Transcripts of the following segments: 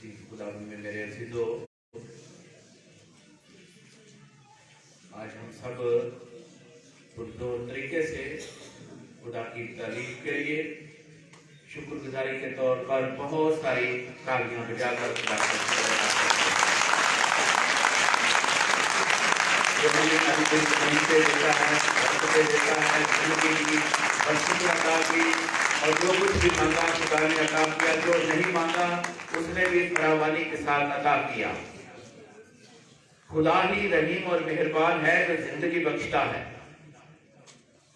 खुदा में मेरे अजीजों, आज हम सब पुरजोर तरीके से खुदा की तारीफ के लिए शुक्रगुजारी के तौर पर बहुत सारी तालियां बजाकर खुदा का जो हमें अभी से देता है, बरकतें देता है, जिंदगी की बरकतें अता की, और जो कुछ भी मांगा खुदा ने अता किया, जो नहीं मांगा उसने भी फरावानी के साथ अता किया। खुदा ही रहीम और मेहरबान है जो जिंदगी बख्शता है।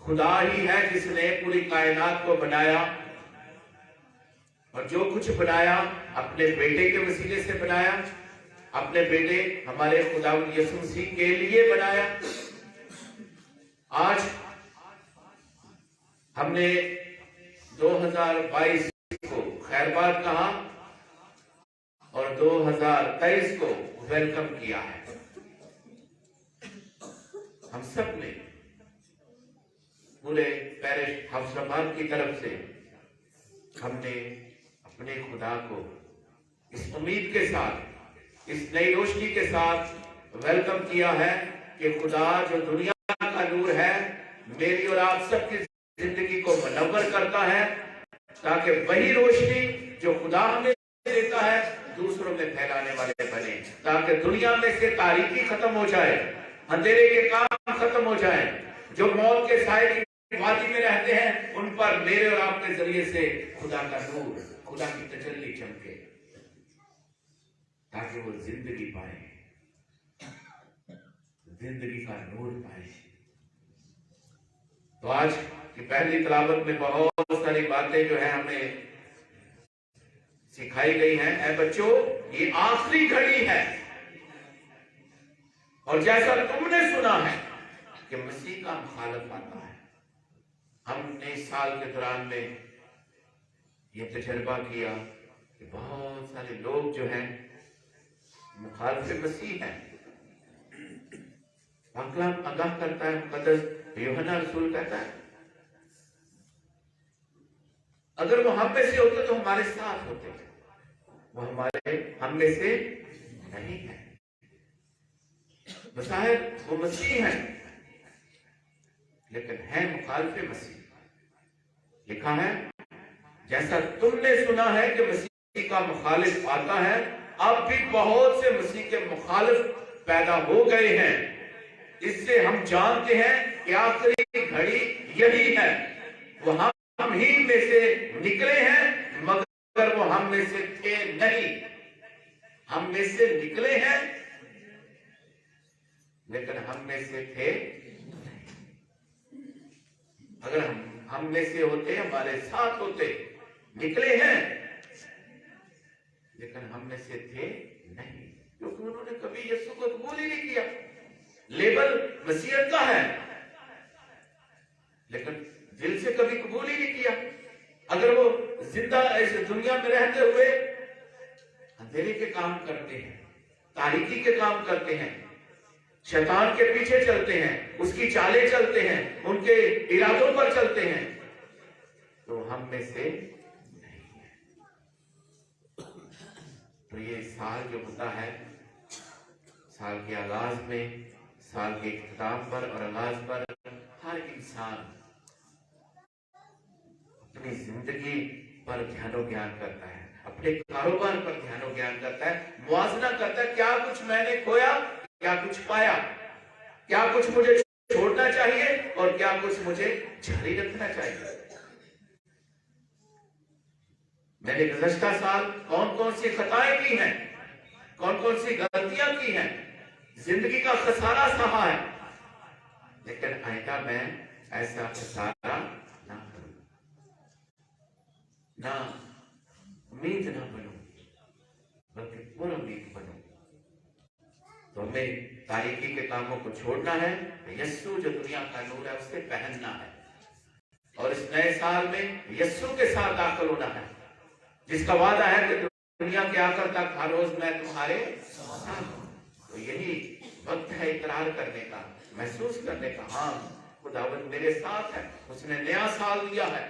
खुदा ही है जिसने पूरी कायनात को बनाया, और जो कुछ बनाया अपने बेटे के वसीले से बनाया, अपने बेटे हमारे खुदा यीशु मसीह के लिए बनाया। आज हमने 2022 को खैरबाद कहा और 2023 को वेलकम किया है। हम सब ने पूरे पैरिश हफ्साबाद की तरफ से हमने अपने खुदा को इस उम्मीद के साथ, इस नई रोशनी के साथ वेलकम किया है कि खुदा जो दुनिया का नूर है, मेरी और आप सबकी जिंदगी को मनव्वर करता है, ताकि वही रोशनी जो खुदा हमें देता है दूसरों में फैलाने वाले बने, ताकि दुनिया में से तारीकी खत्म हो जाए, अंधेरे के काम खत्म हो जाए। जो मौत के साए की वादी में रहते हैं उन पर मेरे और आपके जरिए से खुदा का नूर, खुदा की तजल्ली चमके, ताकि वो जिंदगी पाए, जिंदगी का नूर पाए। तो आज की पहली तलावत में बहुत सारी बातें जो है हमें सिखाई गई हैं। ऐ बच्चों, ये आखिरी घड़ी है, और जैसा तुमने सुना है कि मसीह का मुखालिफ आता है। हमने इस साल के दौरान में ये तजर्बा किया कि बहुत सारे लोग जो हैं मुखालिफ मसीह हैं। कलाम आगाह करता है, मुकद्दस यूहन्ना रसूल कहता है, अगर वो हम में से होते तो हमारे साथ होते, वो हम में से नहीं है। बज़ाहिर वो मसीह है, लेकिन है मुखालिफ मसीह। लिखा है, जैसा तुमने सुना है कि मसीह का मुखालिफ आता है, अब भी बहुत से मसीह के मुखालिफ पैदा हो गए हैं। इससे हम जानते हैं कि आखिरी घड़ी यही है। वो हम ही में से निकले हैं, मगर वो हम में से थे नहीं। हम में से निकले हैं, लेकिन हम में से थे नहीं। अगर हम में से होते, हमारे साथ होते, निकले हैं, लेकिन हम में से थे नहीं, क्योंकि उन्होंने कभी यीशु को कबूल ही नहीं किया। लेबल मसीहत का है, लेकिन दिल से कभी कबूल ही नहीं किया। अगर वो जिंदा इस दुनिया में रहते हुए अंधेरे के काम करते हैं, तारीकी के काम करते हैं, शैतान के पीछे चलते हैं, उसकी चालें चलते हैं, उनके इरादों पर चलते हैं, तो हम में से नहीं है। तो ये साल जो होता है, साल के आगाज में, साल के इख्तिताम पर और आगाज पर हर इंसान अपनी जिंदगी पर ध्यानो ज्ञान करता है, अपने कारोबार पर ध्यानो ज्ञान करता है, मुआवजा करता है, क्या कुछ मैंने खोया, क्या कुछ पाया, क्या कुछ मुझे छोड़ना चाहिए और क्या कुछ मुझे जारी रखना चाहिए। मैंने गुज़श्ता साल कौन कौन सी खताएं की हैं, कौन कौन सी गलतियां की हैं, जिंदगी का खसारा सहा है, लेकिन आइंदा मैं ऐसा खसारा ना करूं, ना उम्मीद ना बनूं, बल्कि पूर्ण उम्मीद बनूं। तो हमें तारीकी के कामों को छोड़ना है, यीशु जो दुनिया का नूर है उससे पहनना है, और इस नए साल में यीशु के साथ दाखिल होना है, जिसका वादा है कि दुनिया के आखिर तक हर रोज मैं तुम्हारे साथ हूं। तो यही वक्त है इकरार करने का, महसूस करने का, हाँ खुदावंद मेरे साथ है, उसने नया साल दिया है,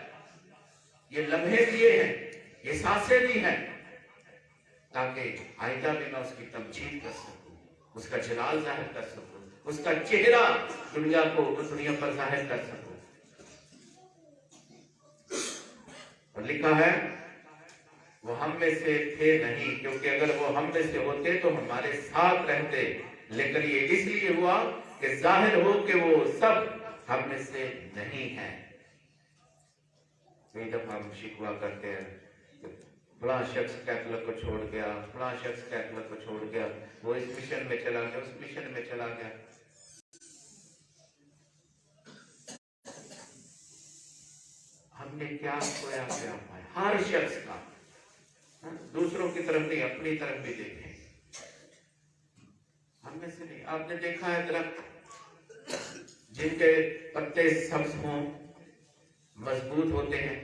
ये लम्हे दिए हैं, ये सांसें दी हैं, ताकि आइंदा भी मैं उसकी तमजीद कर सकूं, उसका जलाल जाहिर कर सकूं, उसका चेहरा दुनिया पर जाहिर कर सकूं। और लिखा है वो हम में से थे नहीं, क्योंकि अगर वो हम में से होते तो हमारे साथ रहते, लेकिन ये इसलिए हुआ कि जाहिर हो कि वो सब हम में से नहीं है। कई दफा हम शिकवा करते हैं, फलां शख्स कैथलिक को छोड़ गया, फलां शख्स कैथलिक को छोड़ गया, वो इस मिशन में चला गया, उस मिशन में चला गया। हमने क्या खोया, क्या पाया? हर शख्स का, दूसरों की तरफ नहीं, अपनी तरफ भी देखें। हमने से नहीं। आपने देखा है दरख्त जिनके पत्ते सब्ज हों, मजबूत होते हैं,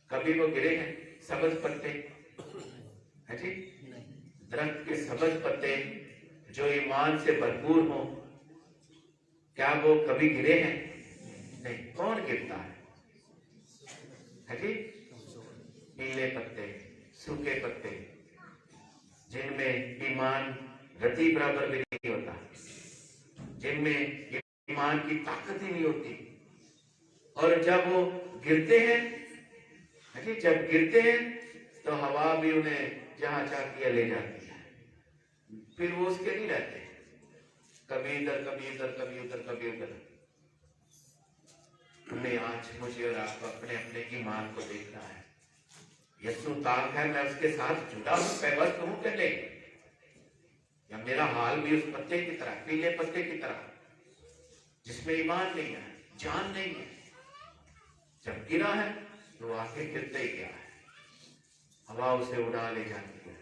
कभी वो गिरे हैं? सब्ज पत्ते है जी, दरख्त के सब्ज पत्ते जो ईमान से भरपूर हों, क्या वो कभी गिरे हैं? नहीं। कौन गिरता है जी? पीले पत्ते, सूखे पत्ते, जिनमें ईमान रत्ती बराबर भी नहीं होता, जिनमें ईमान की ताकत ही नहीं होती, और जब वो गिरते हैं, जब गिरते हैं तो हवा भी उन्हें जहां चाहती है ले जाती है, फिर वो उसके नहीं रहते, कभी इधर कभी इधर, कभी उधर कभी उधर। हमें आज मुझे और आपको अपने अपने ईमान को देखना है। यीशु ताक है, मैं उसके साथ जुड़ा हूं, पैबस्त हूं कि नहीं, या मेरा हाल भी उस पत्ते की तरह, पीले पत्ते की तरह, जिसमें ईमान नहीं है, जान नहीं है। जब गिरा है तो आगे गिरते ही गया है, हवा उसे उड़ा ले जाती है,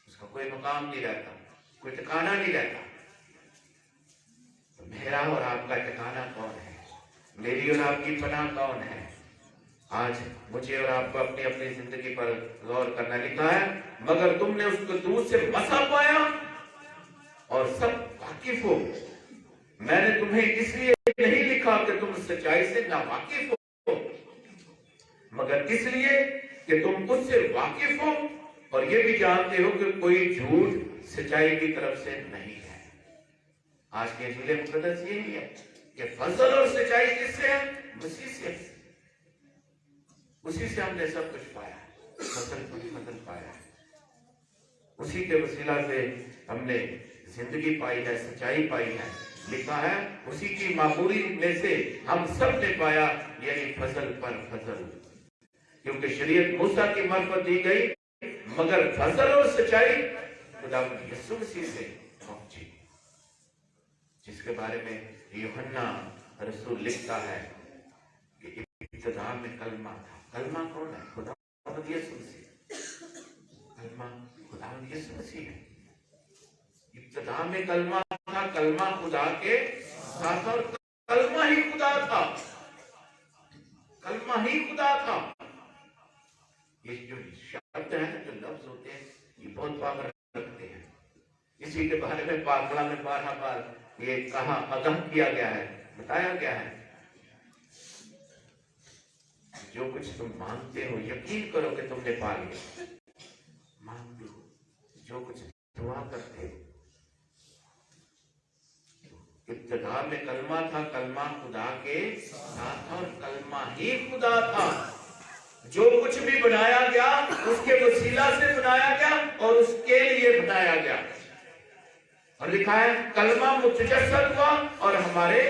उसका कोई मकाम नहीं रहता, कोई ठिकाना नहीं रहता। तो मेरा और आपका ठिकाना कौन है? मेरी और आपकी पनाह कौन है? आज मुझे और आपको अपनी अपनी जिंदगी पर गौर करना। लिखा है, मगर तुमने उसको दूर से मसा पाया और सब वाकिफ हो। मैंने तुम्हें इसलिए नहीं लिखा कि तुम सच्चाई से ना वाकिफ हो, मगर इसलिए कि तुम उससे वाकिफ हो और ये भी जानते हो कि कोई झूठ सच्चाई की तरफ से नहीं है। आज के जिले मुकद्दस यही है कि फजल और सच्चाई किससे है? मसीह से। उसी से हमने सब कुछ पाया, फजल पाया है, उसी के वसीला से हमने जिंदगी पाई है, सच्चाई पाई है। लिखा है, उसी की मामूली में से हम सब ने पाया, यानी फजल पर फजल, क्योंकि शरीयत मूसा की मार्फत दी गई, मगर फजल और सच्चाई खुदावंद यीशु मसीह से पहुंची, जिसके बारे में यूहन्ना रसूल लिखता है कि इब्तिदा में कलमा था। कलमा कौन है? खुदावंद यीशु मसीह। कलमा खुदावंद यीशु मसीह है। इब्तिदा में कलमा था, कलमा खुदा के साथ, और कलमा ही खुदा था, कलमा ही खुदा था। ये जो शब्द है ना, जो लफ्ज होते हैं, ये बहुत पावर रखते हैं। इसी के बारे में पाकला में 12 बार ये कहा, आगाह किया गया है, बताया गया है, जो कुछ तुम मांगते हो यकीन करो कि तुमने पा लिया। मांगते हो, जो कुछ दुआ करते हो। इब्तिदा में कलमा था, कलमा खुदा के साथ था, और कलमा ही खुदा था। जो कुछ भी बनाया गया उसके वसीला से बनाया गया और उसके लिए बनाया गया। और लिखा है, कलमा मुतजस्सद हुआ और हमारे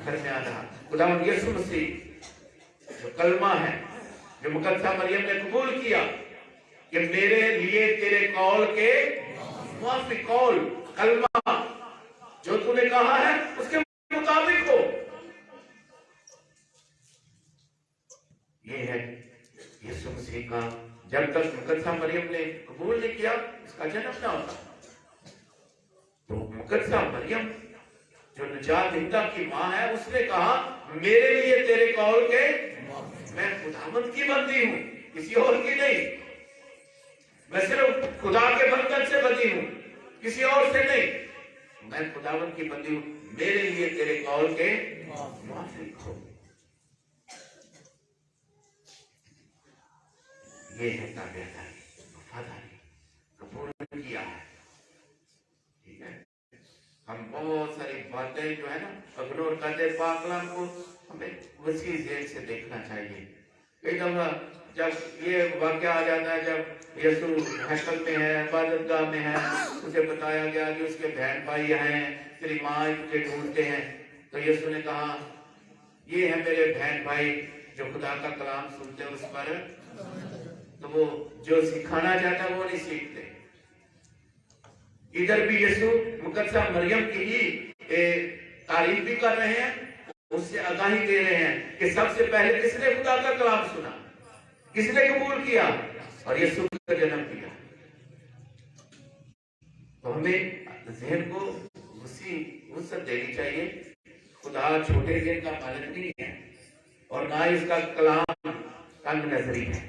दरमियान रहा। खुदावंद यीशु मसीह जो कलमा है, जो मुकद्दसा मरियम ने कबूल किया कि मेरे लिए तेरे कौल के मुआफिक, कौल कलमा जो तूने कहा है उसके मुताबिक हो। ये है यीशु मसीह का। जब तक मुकद्दसा मरियम ने कबूल नहीं किया, इसका जन्म ना होता। तो मुकद्दसा मरियम जो निजात दहिंदा की मां है, उसने कहा, मेरे लिए तेरे कौल के, मैं खुदावंद की बंदी हूं, किसी और की नहीं। मैं सिर्फ खुदा के बंधन से बंदी हूं, किसी और से नहीं। मैं खुदावंद की बंदी हूं, मेरे लिए तेरे कौल के मुआफिक हो। ये है ताबेदारी, वफादारी, कबूल किया है। ठीक है, हम बहुत सारी बातें जो है ना इग्नोर करते, पाक कलाम को हमें वसी ज़हन से देखना चाहिए। कई दफा जब ये वाक़या आ जाता है, जब यीशु हैकल में है, इबादत गाह में है, उसे बताया गया कि उसके बहन भाई हैं, तेरी माँ तुझे ढूंढते हैं, तो यीशु ने कहा ये है मेरे बहन भाई जो खुदा का कलाम सुनते हैं उस पर, तो वो जो सिखाना चाहता है वो नहीं सीखते। इधर भी यीशु मुकद्दसा मरियम की ही तारीफ भी कर रहे हैं, उससे आगाही दे रहे हैं कि सबसे पहले किसने खुदा का कलाम सुना, किसने कबूल किया, और यीशु का जन्म किया। तो हमें ज़हन को उसी वसअत देनी चाहिए। खुदा छोटे ज़हन का मालिक नहीं है और ना इसका कलाम तंग नजरी है।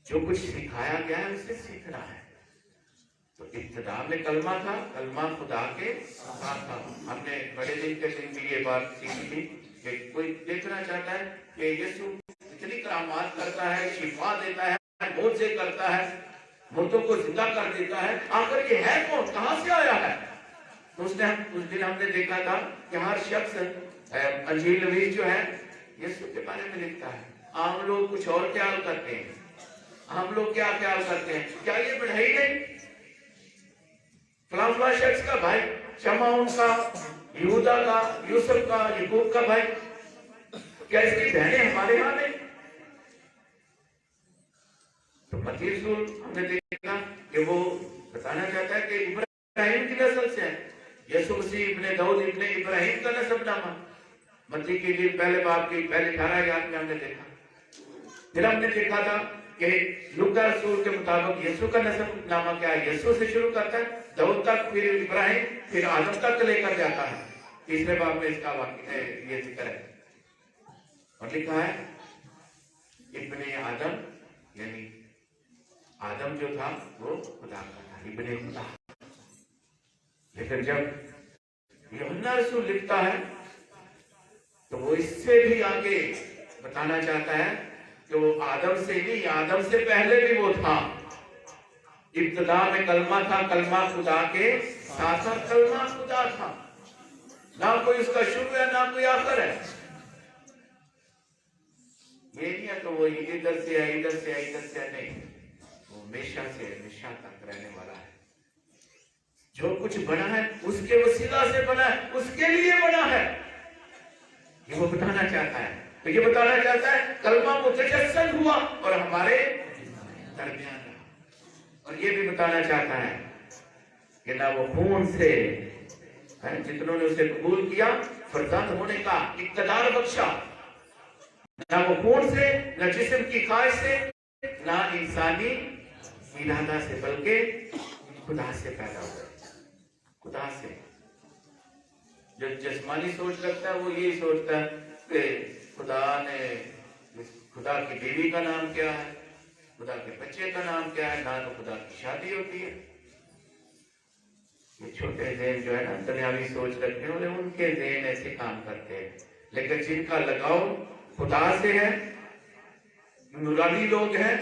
जो कुछ सिखाया गया है उससे सीखना है। तो इब्तिदा में कलमा था, कलमा खुदा के साथ था। हमने बड़े दिन के दिन भी ये बात सीखी थी कि कोई देखना चाहता है कि यीशु इतनी करामात करता है, शिफा देता है, मोज़े करता है, मुर्दों को जिंदा कर देता है, आखिर ये है कौन, कहां से आया है? तो उस दिन हमने देखा था कि हर शख्स अंजील नवीस जो है यीशु के बारे में लिखता है। आम लोग कुछ और ख्याल करते हैं। हम लोग क्या ख्याल करते हैं? क्या ये बढ़ाई नहीं? फलां शख्स का भाई, शमौन का, यहूदा का, यूसुफ का, याकूब का भाई, क्या इसकी बहनें हमारे यहाँ नहीं? तो मत्ती रसूल हमने देखा कि वो बताना चाहता है कि इब्राहिम की नस्ल से है। यीशु मसीह इब्ने दाऊद इब्ने इब्राहिम का नसबनामा मत्ती के लिए पहले बाब की पहले 18 आयत में हमने देखा। फिर हमने देखा था कि लूका रसूल के मुताबिक यीशु का नसबनामा क्या है? यीशु से शुरू करता है, दाऊद तक, फिर इब्राहिम, फिर आदम तक लेकर जाता है। तीसरे बाब में इसका वाक्य ये जिक्र है और लिखा है इब्ने आदम, यानी आदम जो था वो खुदा का था, इब्ने खुदा। लेकिन जब यूहन्ना रसूल लिखता है तो वो इससे भी आगे बताना चाहता है कि वो आदम से नहीं, आदम से पहले भी वो था। इब्तिदा में कलमा था, कलमा खुदा के साथ साथ कलमा खुदा था। ना कोई उसका शुरू है ना कोई आखिर है। ये नहीं है तो वो इधर से है, इधर से है, इधर से है, नहीं, वो हमेशा से हमेशा तक रहने वाला है। जो कुछ बना है उसके वसीला से बना है, उसके लिए बना है, ये वो बताना चाहता है। तो ये बताना चाहता है कलमा मुतजस्सद हुआ और हमारे दरमियान रहा। और ये भी बताना चाहता है कि ना वो खून से, जितनों ने उसे कबूल किया, फरजंद होने का इक़्तिदार बख्शा, ना वो खून से, ना जिस्म की ख्वाहिश से, ना इंसानी इरादा से, बल्कि खुदा से पैदा हुआ। खुदा से। जो जिस्मानी सोच रखता है वो यही सोचता है कि खुदा की बीवी का नाम क्या है, खुदा के बच्चे का नाम क्या है, ना तो खुदा की शादी होती है। ये छोटे ज़हन जो है ना दुनियावी सोच रखने वाले, उनके ज़हन ऐसे काम करते हैं। लेकिन जिनका लगाव खुदा से है, नूरानी लोग हैं,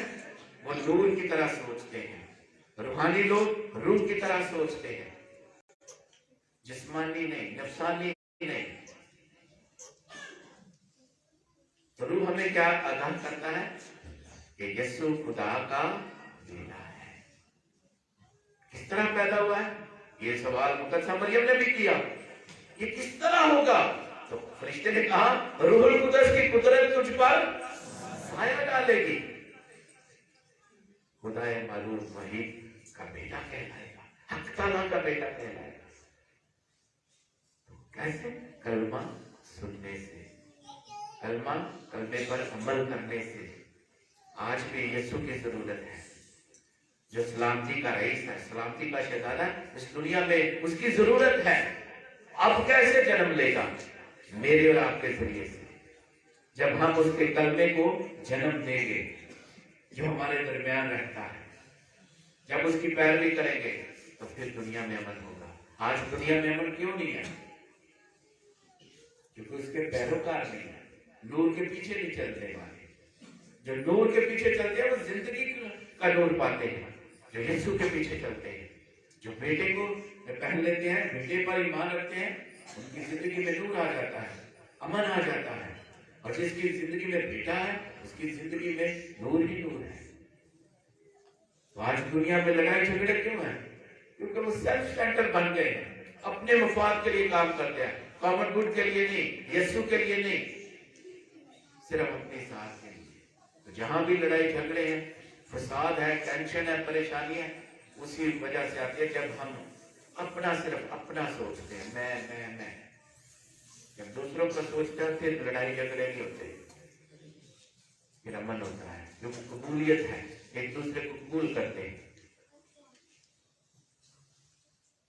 वो नूर की तरह सोचते हैं। रूहानी लोग रूह की तरह सोचते हैं, जिस्मानी नहीं, नफसानी नहीं। तो रूह हमें क्या आगाह करता है कि यीशु खुदा का बेटा है। किस तरह पैदा हुआ है? ये सवाल मुकद्दसा मरियम ने भी किया, ये किस तरह होगा? तो फरिश्ते ने कहा रूहुल कुद्दस की कुदरत तुझ पर साया डालेगी, खुदाए मालूम वहीद का बेटा कहलाएगा, हक ताला का बेटा कहलाएगा। कैसे? कलमा सुनने से, कलमा कलमे पर अमल करने से। आज भी यीशु की जरूरत है, जो सलामती का रईस है, सलामती का शहजादा इस दुनिया में, उसकी जरूरत है। अब कैसे जन्म लेगा? मेरे और आपके जरिए से। जब हम उसके कलमे को जन्म देंगे जो हमारे दरमियान रहता है, जब उसकी पैरवी करेंगे तो फिर दुनिया में अमन होगा। आज दुनिया में अमन क्यों नहीं है? क्योंकि उसके पैरोकार नहीं है, नूर के पीछे नहीं चलने वाले। جو نور کے پیچھے چلتے ہیں وہ زندگی کا نور پاتے ہیں. جو یسوع کے پیچھے چلتے ہیں, جو بیٹے کو پہن لیتے ہیں, بیٹے پر ایمان رکھتے ہیں, ان کی زندگی میں نور آ جاتا ہے, امن آ جاتا ہے. اور جس کی زندگی میں بیٹا ہے اس کی زندگی میں نور ہی نور ہے. تو آج دنیا میں لڑائی جھگڑے کیوں ہیں؟ کیونکہ وہ سیلف سینٹر بن گئے ہیں, اپنے مفاد کے لیے کام کرتے ہیں, کامن گڈ کے لیے نہیں, یسوع کے لیے نہیں, صرف اپنے ساتھ کے لیے. تو جہاں بھی لڑائی جھگڑے ہیں, فساد ہے, ٹینشن ہے, پریشانی ہے, اسی وجہ سے آتی ہے جب ہم اپنا صرف اپنا سوچتے ہیں, میں. جب دوسروں کا سوچتے ہیں پھر لڑائی جھگڑے نہیں ہوتے, پھر امن ہوتا ہے, کیونکہ قبولیت ہے, ایک دوسرے کو قبول کرتے ہیں.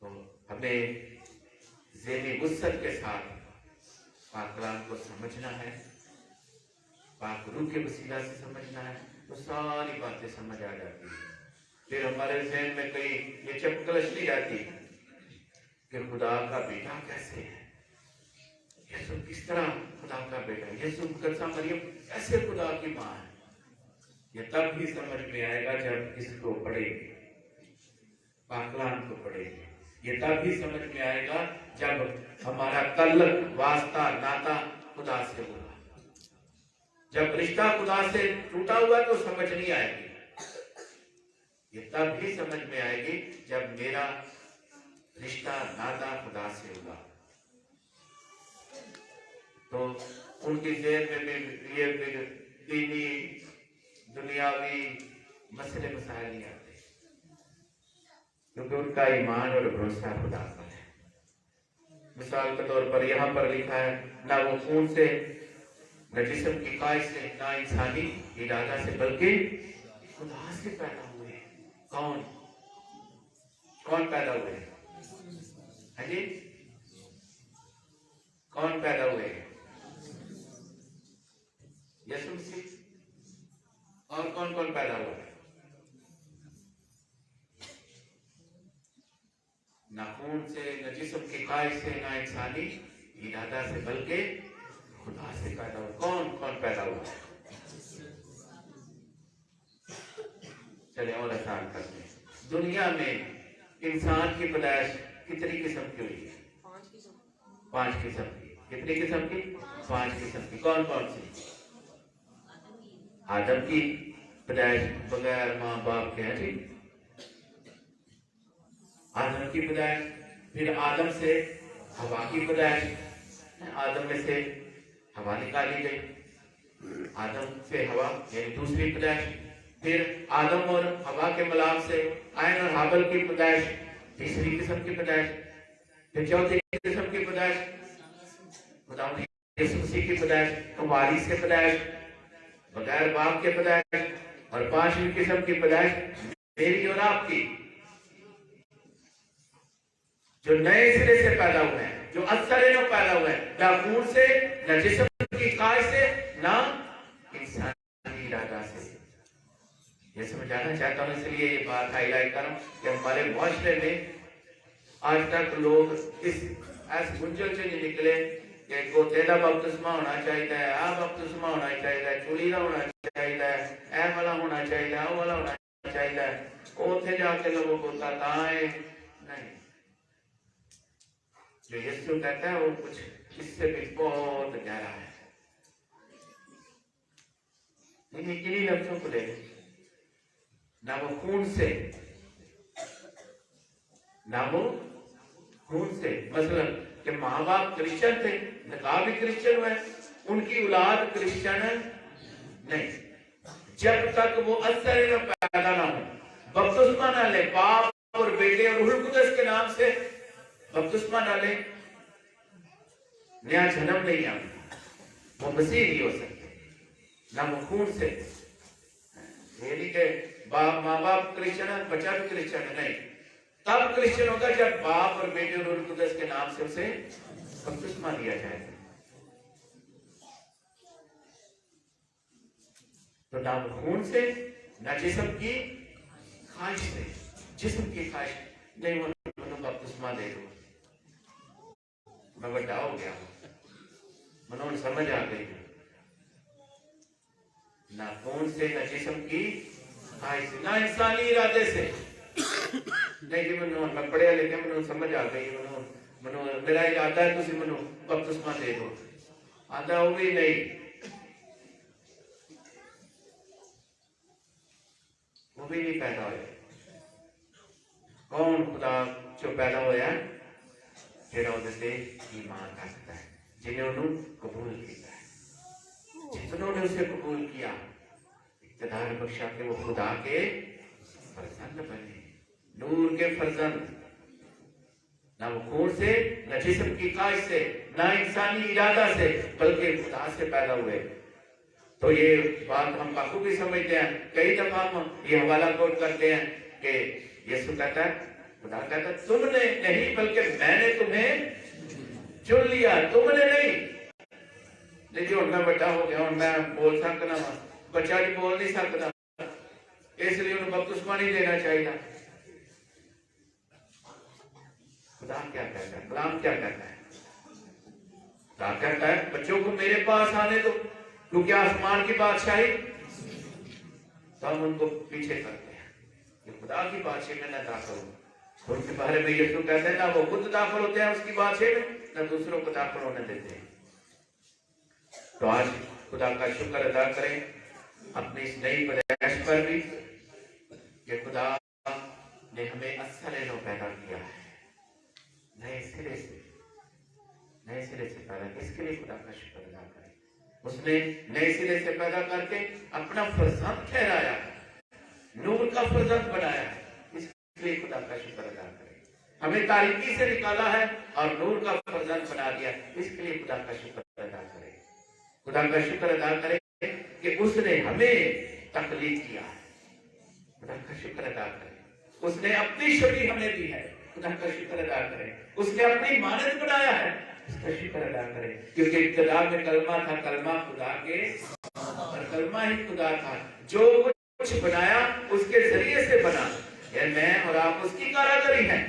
تو ہمیں ذہنی وسعت کے ساتھ پاک کلام کو سمجھنا ہے, پاک روح کے وسیلہ سے سمجھنا ہے, تو ساری باتیں سمجھ آ جاتی ہیں. پھر ہمارے ذہن میں کئی یہ چپکلش نہیں رہتی کہ خدا کا بیٹا کیسے ہے, یسوع کس طرح خدا کا بیٹا ہے, یسوع مقدسہ مریم کیسے خدا کی ماں ہے. یہ تب بھی سمجھ میں آئے گا جب اس کو پڑھیں گے, پاک کلام کو پڑھیں گے. یہ تب بھی سمجھ میں آئے گا جب ہمارا تعلق, واسطہ, ناتا خدا سے ہوگا. جب رشتہ خدا سے ٹوٹا ہوا تو سمجھ نہیں آئے گی. یہ تب بھی سمجھ میں آئے گی جب میرا رشتہ, ناتا خدا سے ہوگا. تو ان کی ذہن میں بھی یہ دینی دنیاوی مسئلے مسائل نہیں آتے, کیونکہ ان کا ایمان اور بھروسہ خدا پر ہے. مثال کے طور پر یہاں پر لکھا ہے, نہ وہ خون سے, نہ جسم کی خواہش سے, نہ انسانی ارادہ سے, بلکہ خدا سے پیدا ہوئے. کون کون پیدا ہوئے؟ ہاں جی, کون پیدا ہوئے؟ یسوع مسیح. اور کون کون پیدا ہوا ہے؟ نہ خون سے, نہ جسم کی خواہش سے, نہ انسانی ارادہ سے, بلکہ خدا سے پیدا ہوا. کون کون پیدا ہوا ہے؟ چلے اور آسان کرتے ہیں. دنیا میں انسان کی پیدائش کتنی قسم کی ہوئی ہے؟ 5 قسم کی. کتنی قسم کی؟ 5 قسم کی. کون کون سی؟ آدم کی پیدائش بغیر ماں باپ کے, ہیں جی, آدم کی پیدائش. پھر آدم سے ہوا کی پیدائش, آدم میں سے ہوا نکالی گئی, آدم سے ہوا یعنی دوسری پیدائش. پھر آدم اور ہوا کے ملاپ سے قائن اور حابل کی پیدائش, تیسری قسم کی پیدائش. پھر چوتھی قسم کی پیدائش خدا یسوع مسیح کی پیدائش, کماری سے پیدائش, بغیر باپ کے پیدائش. اور 5ویں قسم کی پیدائش میری اور آپ کی, جو نئے سرے سے پیدا ہوئے ہیں, جو اثر نو پیدا ہوئے ہیں, نہ خون سے, نہ جسم کی خواہش سے, نہ انسانی ارادہ سے. یہ سمجھانا چاہتا ہوں, اس لیے یہ بات ہائی لائٹ کروں کہ ہمارے معاشرے میں آج تک لوگ اس ایس گنجل سے نہیں نکلے کہ گوتے دا بپتسمہ ہونا چاہیے, آ بپتسمہ ہونا چاہیے, چولی دا ہونا چاہیے, اے والا ہونا چاہیے, آ والا ہونا چاہیے, اوتھے جا کے لوگوں کو تائیں نہیں. جو یسوع کہتا ہے وہ کچھ اس سے بھی بہت گہرا ہے. لیکن کنہیں لفظوں کو لے لیں, نہ وہ خون سے, نہ وہ خون سے. مثلا کہ ماں باپ کرسچن تھے, نکاح بھی کرسچن ہوئے, ان کی اولاد کرسچن نہیں. جب تک وہ اثر میں پیدا نہ ہو, بپتسمہ نہ لے, باپ اور بیٹے اور روح القدس کے نام سے بپتسمہ نہ لے, نیا جنم نہیں آتا, وہ مسیح نہیں ہو سکتے. نہ وہ خون سے, یہ نہیں کہ ماں باپ کرسچن ہے, بچہ بھی کرسچن ہے, نہیں. تب کرسچن ہوگا جب باپ اور بیٹے اور روح القدس کے نام سے اسے بپتسمہ دیا جائے. تو نہ خون سے, نہ جسم کی خواہش سے. جسم کی خواہش نہیں, وہ بپتسمہ دے دو, میں بڑا ہو گیا, منون سمجھ آ گئی. نہ خون سے، نہ جسم کی خواہش سے، نہ انسانی ارادے سے. نہیں جی میں پڑھیا لکھے منو سمجھ آ گئی، منو میرا ارادہ ہے تسی منو بپتسمہ دے دو، آدھا وہ بھی نہیں، وہ بھی نہیں پیدا ہوئے. کون خدا جو پیدا ہویا ہے؟ جڑا وہ سے ایمان رکھتا ہے، جنہیں انہوں قبول کیا ہے. جتنوں نے اسے قبول کیا اقتدار بخشا کہ وہ خدا کے فرزند بنے، نور کے فرزند. نہ وہ خون سے، نہ جسم کی خواہش سے، نہ انسانی ارادہ سے، بلکہ خدا سے پیدا ہوئے. تو یہ بات ہم بخوبی سمجھتے ہیں. کئی دفعہ ہم یہ حوالہ کوٹ کرتے ہیں کہ یسوع کہتا ہے، خدا کہتا ہے تم نے نہیں بلکہ میں نے تمہیں چن لیا، تم نے نہیں. لیکن ہوں میں بڑا ہو گیا، ہوں میں بول سکنا وا، بچہ بھی بول نہیں سکتا، اس لیے انہوں بپتسمہ نہیں دینا چاہیے. خدا کیا کہتا ہے؟ کلام کیا کہتا ہے؟ خدا کہتا ہے بچوں کو میرے پاس آنے دو، کیونکہ آسمان کی بادشاہی تو ہم ان کو پیچھے کرتے ہیں کہ خدا کی بادشاہی میں نہ داخل ہوں. ان کے بارے میں یسوع کہتے ہیں نہ وہ خود داخل ہوتے ہیں اس کی بادشاہی میں، نہ دوسروں کو داخل ہونے دیتے ہیں. تو آج خدا کا شکر ادا کریں اپنی اس نئی پیدائش پر بھی کہ خدا نے ہمیں اصل علم پیدا کیا ہے، نئے سرے سے پیدا. اس کے لیے خدا کا شکر ادا کریں. اس نے نئے سرے سے پیدا کر کے اپنا فرزند ٹھہرایا ہے، نور کا فرزند بنایا ہے. اس لیے خدا کا شکر ادا کریں. ہمیں تاریکی سے نکالا ہے اور نور کا فرزند بنا دیا. اس کے لیے خدا کا شکر ادا کریں. خدا کا شکر ادا کریں کہ اس نے ہمیں تخلیق کیا ہے. خدا کا شکر ادا کریں. اس نے اپنی شبیہ ہمیں دی ہے. خدا کا شکر ادا کریں. اس نے اپنی مانند بنایا ہے. اس کا شکر ادا کریں کیونکہ ابتدا میں کلمہ تھا، کلمہ خدا کے اور کلمہ ہی خدا تھا. جو کچھ بنایا اس کے ذریعے سے بنا. یہ میں اور آپ اس کی کاراگری ہیں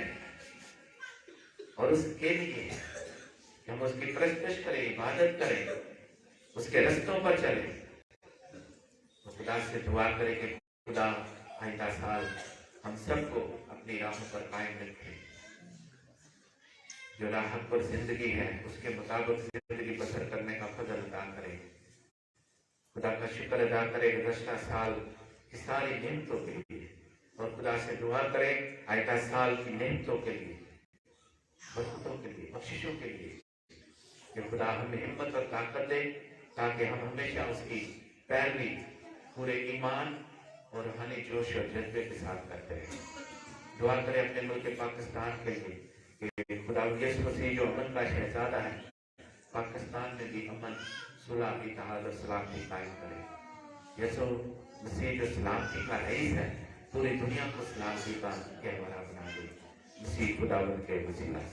اور اس کے لیے کہ ہم اس کی پرستش کریں، عبادت کریں، اس کے رستوں پر چلیں. خدا سے دعا کریں کہ خدا آئندہ سال ہم سب کو اپنی راہوں پر قائم رکھے. جو راہ پر زندگی ہے اس کے مطابق زندگی بسر کرنے کا فضل عطا کرے. خدا کا شکر ادا کرے گزشتہ سال کی ساری نعمتوں کے لیے اور خدا سے دعا کرے آئندہ سال کی نعمتوں کے لیے، برکتوں کے لیے، بخششوں کے لیے کہ خدا ہمیں ہمت اور طاقت دے تاکہ ہم ہمیشہ اس کی پیروی پورے ایمان اور روحانی جوش اور جذبے کے ساتھ کرتے رہیں. دعا کریں اپنے ملک پاکستان کے لیے کہ خدا یسوع مسیح جو امن کا شہزادہ ہے پاکستان میں بھی امن، صلح، اتحاد اور سلامتی قائم کرے. یسوع مسیح جو سلامتی کا رئیس ہے پوری دنیا کو سلامتی کا گہوارہ بنا دے. مسیح خداوند کے وسیلہ